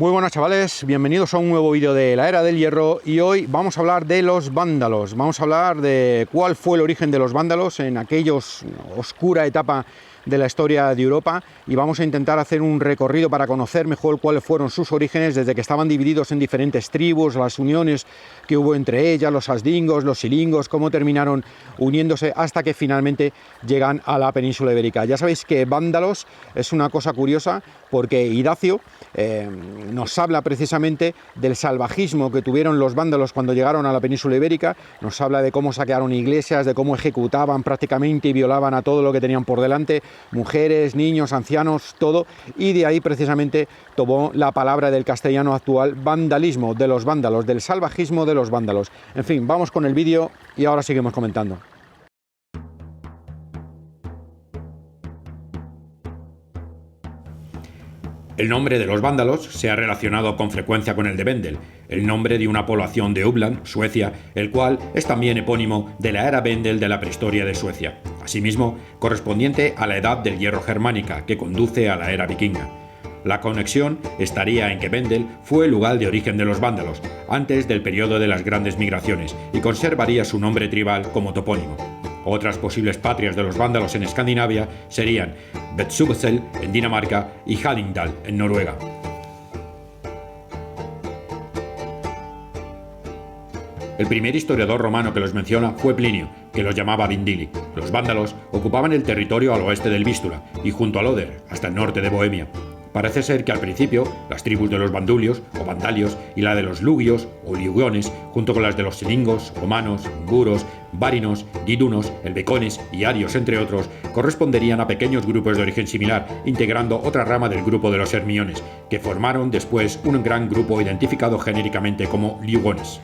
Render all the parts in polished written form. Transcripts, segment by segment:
Muy buenas chavales, bienvenidos a un nuevo vídeo de la Era del Hierro y hoy vamos a hablar de los vándalos. Vamos a hablar de cuál fue el origen de los vándalos en aquellos oscura etapa de la historia de Europa y vamos a intentar hacer un recorrido para conocer mejor cuáles fueron sus orígenes desde que estaban divididos en diferentes tribus, las uniones que hubo entre ellas, los asdingos, los silingos, cómo terminaron uniéndose hasta que finalmente llegan a la península ibérica. Ya sabéis que vándalos es una cosa curiosa porque Idacio nos habla precisamente del salvajismo que tuvieron los vándalos cuando llegaron a la península ibérica, nos habla de cómo saquearon iglesias, de cómo ejecutaban prácticamente y violaban a todo lo que tenían por delante, mujeres, niños, ancianos, todo, y de ahí precisamente tomó la palabra del castellano actual, vandalismo de los vándalos, del salvajismo de los vándalos. En fin, vamos con el vídeo y ahora seguimos comentando. El nombre de los vándalos se ha relacionado con frecuencia con el de Vendel, el nombre de una población de Uppland, Suecia, el cual es también epónimo de la era Vendel de la prehistoria de Suecia, asimismo correspondiente a la edad del hierro germánica que conduce a la era vikinga. La conexión estaría en que Vendel fue el lugar de origen de los vándalos, antes del periodo de las grandes migraciones, y conservaría su nombre tribal como topónimo. Otras posibles patrias de los vándalos en Escandinavia serían Vestfossen en Dinamarca y Hallingdal en Noruega. El primer historiador romano que los menciona fue Plinio, que los llamaba Vindili. Los vándalos ocupaban el territorio al oeste del Vístula y junto al Oder, hasta el norte de Bohemia. Parece ser que al principio las tribus de los vandulios o vandalios y la de los lugios o liugones, junto con las de los silingos, romanos, guros, várinos, guidunos, elbecones y arios, entre otros, corresponderían a pequeños grupos de origen similar, integrando otra rama del grupo de los hermiones, que formaron después un gran grupo identificado genéricamente como liugones.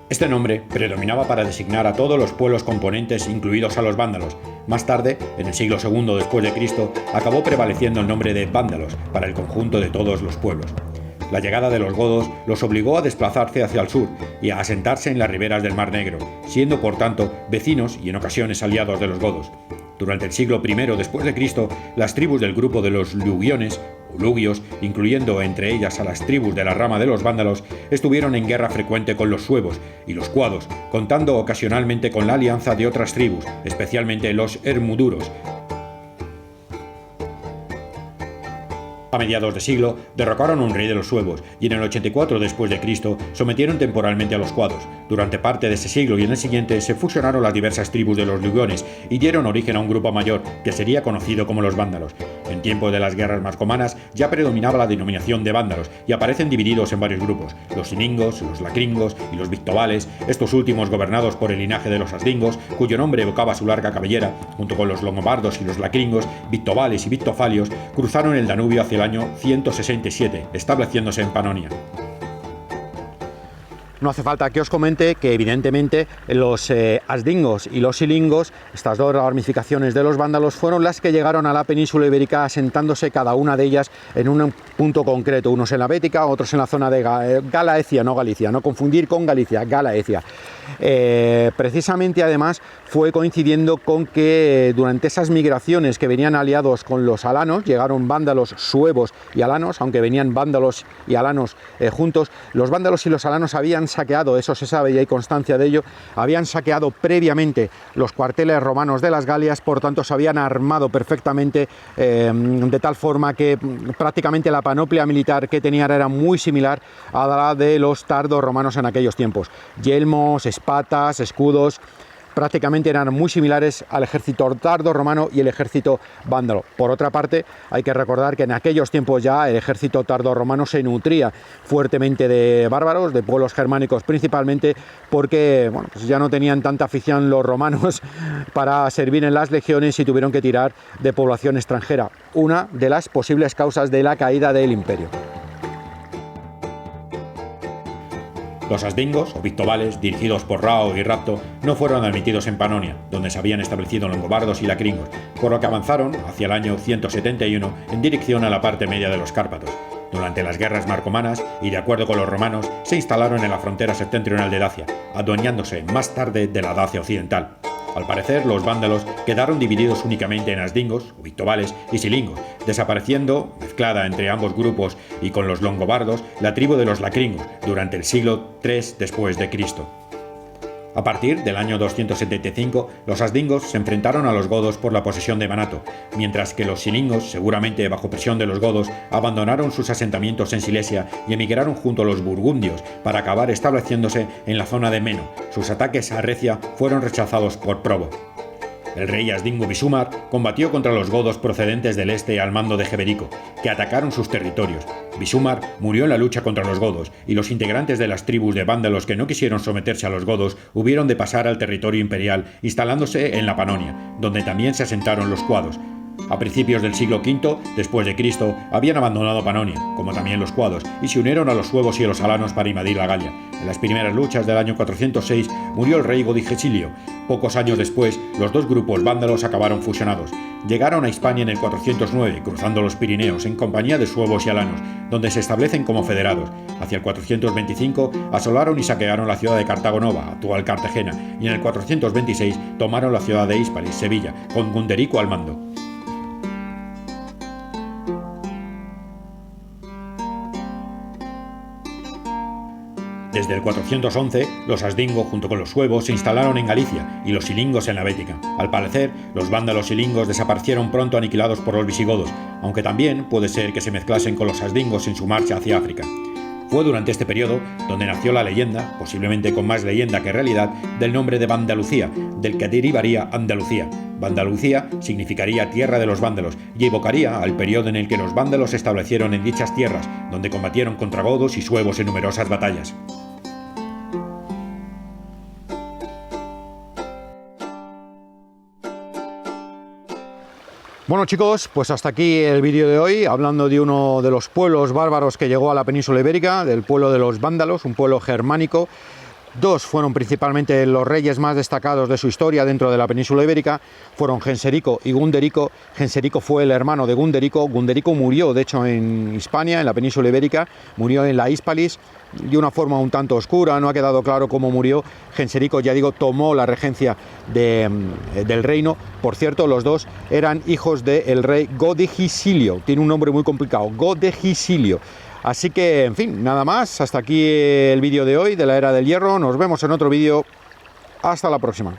Este nombre predominaba para designar a todos los pueblos componentes, incluidos a los vándalos. Más tarde, en el siglo II después de Cristo, acabó prevaleciendo el nombre de vándalos para el conjunto de todos los pueblos. La llegada de los godos los obligó a desplazarse hacia el sur y a asentarse en las riberas del Mar Negro, siendo por tanto vecinos y en ocasiones aliados de los godos. Durante el siglo I después de Cristo, las tribus del grupo de los lugiones o lugios, incluyendo entre ellas a las tribus de la rama de los vándalos, estuvieron en guerra frecuente con los suevos y los cuados, contando ocasionalmente con la alianza de otras tribus, especialmente los hermuduros. A mediados de siglo derrocaron a un rey de los suevos y en el 84 después de Cristo sometieron temporalmente a los cuados. Durante parte de ese siglo y en el siguiente se fusionaron las diversas tribus de los lugiones y dieron origen a un grupo mayor que sería conocido como los vándalos. En tiempos de las guerras marcomanas ya predominaba la denominación de vándalos y aparecen divididos en varios grupos: los silingos, los lacringos y los victovales, estos últimos gobernados por el linaje de los asdingos, cuyo nombre evocaba su larga cabellera. Junto con los longobardos y los lacringos, victovales y victofalios cruzaron el Danubio hacia el año 167, estableciéndose en Panonia. No hace falta que os comente que evidentemente los asdingos y los silingos, estas dos ramificaciones de los vándalos, fueron las que llegaron a la península ibérica asentándose cada una de ellas en un punto concreto, unos en la Bética, otros en la zona de Galaecia, no Galicia, no confundir con Galicia, Galaecia. Precisamente además fue coincidiendo con que durante esas migraciones que venían aliados con los alanos, llegaron vándalos, suevos y alanos, aunque venían vándalos y alanos juntos, los vándalos y los alanos habían saqueado, eso se sabe y hay constancia de ello, habían saqueado previamente los cuarteles romanos de las Galias, por tanto se habían armado perfectamente de tal forma que prácticamente la panoplia militar que tenían era muy similar a la de los tardos romanos en aquellos tiempos. Yelmos, espadas, escudos, prácticamente eran muy similares al ejército tardo romano y el ejército vándalo. Por otra parte, hay que recordar que en aquellos tiempos ya el ejército tardo romano se nutría fuertemente de bárbaros, de pueblos germánicos principalmente, porque bueno, pues ya no tenían tanta afición los romanos para servir en las legiones y tuvieron que tirar de población extranjera, una de las posibles causas de la caída del imperio. Los asdingos, o victovales, dirigidos por Rao y Rapto, no fueron admitidos en Panonia, donde se habían establecido longobardos y lacringos, por lo que avanzaron hacia el año 171 en dirección a la parte media de los Cárpatos. Durante las guerras marcomanas, y de acuerdo con los romanos, se instalaron en la frontera septentrional de Dacia, adueñándose más tarde de la Dacia occidental. Al parecer, los vándalos quedaron divididos únicamente en asdingos, o victovales, y silingos, desapareciendo, mezclada entre ambos grupos y con los longobardos, la tribu de los lacringos durante el siglo III después de Cristo. A partir del año 275, los asdingos se enfrentaron a los godos por la posesión de Banato, mientras que los silingos, seguramente bajo presión de los godos, abandonaron sus asentamientos en Silesia y emigraron junto a los burgundios para acabar estableciéndose en la zona de Meno. Sus ataques a Recia fueron rechazados por Probo. El rey asdingo Visúmar combatió contra los godos procedentes del este al mando de Geberico, que atacaron sus territorios. Visúmar murió en la lucha contra los godos, y los integrantes de las tribus de vándalos que no quisieron someterse a los godos hubieron de pasar al territorio imperial, instalándose en la Panonia, donde también se asentaron los cuados. A principios del siglo V después de Cristo habían abandonado Panonia, como también los cuados, y se unieron a los suevos y a los alanos para invadir la Galia. En las primeras luchas del año 406 murió el rey Godigesilio. Pocos años después, los dos grupos vándalos acabaron fusionados. Llegaron a Hispania en el 409, cruzando los Pirineos en compañía de suevos y alanos, donde se establecen como federados. Hacia el 425 asolaron y saquearon la ciudad de Cartago Nova, actual Cartagena, y en el 426 tomaron la ciudad de Hispalis, Sevilla, con Gunderico al mando. Desde el 411, los asdingos junto con los suevos se instalaron en Galicia y los silingos en la Bética. Al parecer, los vándalos silingos desaparecieron pronto aniquilados por los visigodos, aunque también puede ser que se mezclasen con los asdingos en su marcha hacia África. Fue durante este periodo donde nació la leyenda, posiblemente con más leyenda que realidad, del nombre de Vandalucía, del que derivaría Andalucía. Vandalucía significaría tierra de los vándalos y evocaría al periodo en el que los vándalos se establecieron en dichas tierras, donde combatieron contra godos y suevos en numerosas batallas. Bueno chicos, pues hasta aquí el vídeo de hoy, hablando de uno de los pueblos bárbaros que llegó a la península ibérica, del pueblo de los vándalos, un pueblo germánico. Dos fueron principalmente los reyes más destacados de su historia dentro de la península ibérica, fueron Genserico y Gunderico. Genserico fue el hermano de Gunderico. Gunderico murió, de hecho, en Hispania, en la península ibérica, murió en la Hispalis, de una forma un tanto oscura, no ha quedado claro cómo murió. Genserico, ya digo, tomó la regencia del reino. Por cierto, los dos eran hijos del rey Godigisilio, tiene un nombre muy complicado, Godigisilio. Así que, en fin, nada más, hasta aquí el vídeo de hoy de la Era del Hierro. Nos vemos en otro vídeo. Hasta la próxima.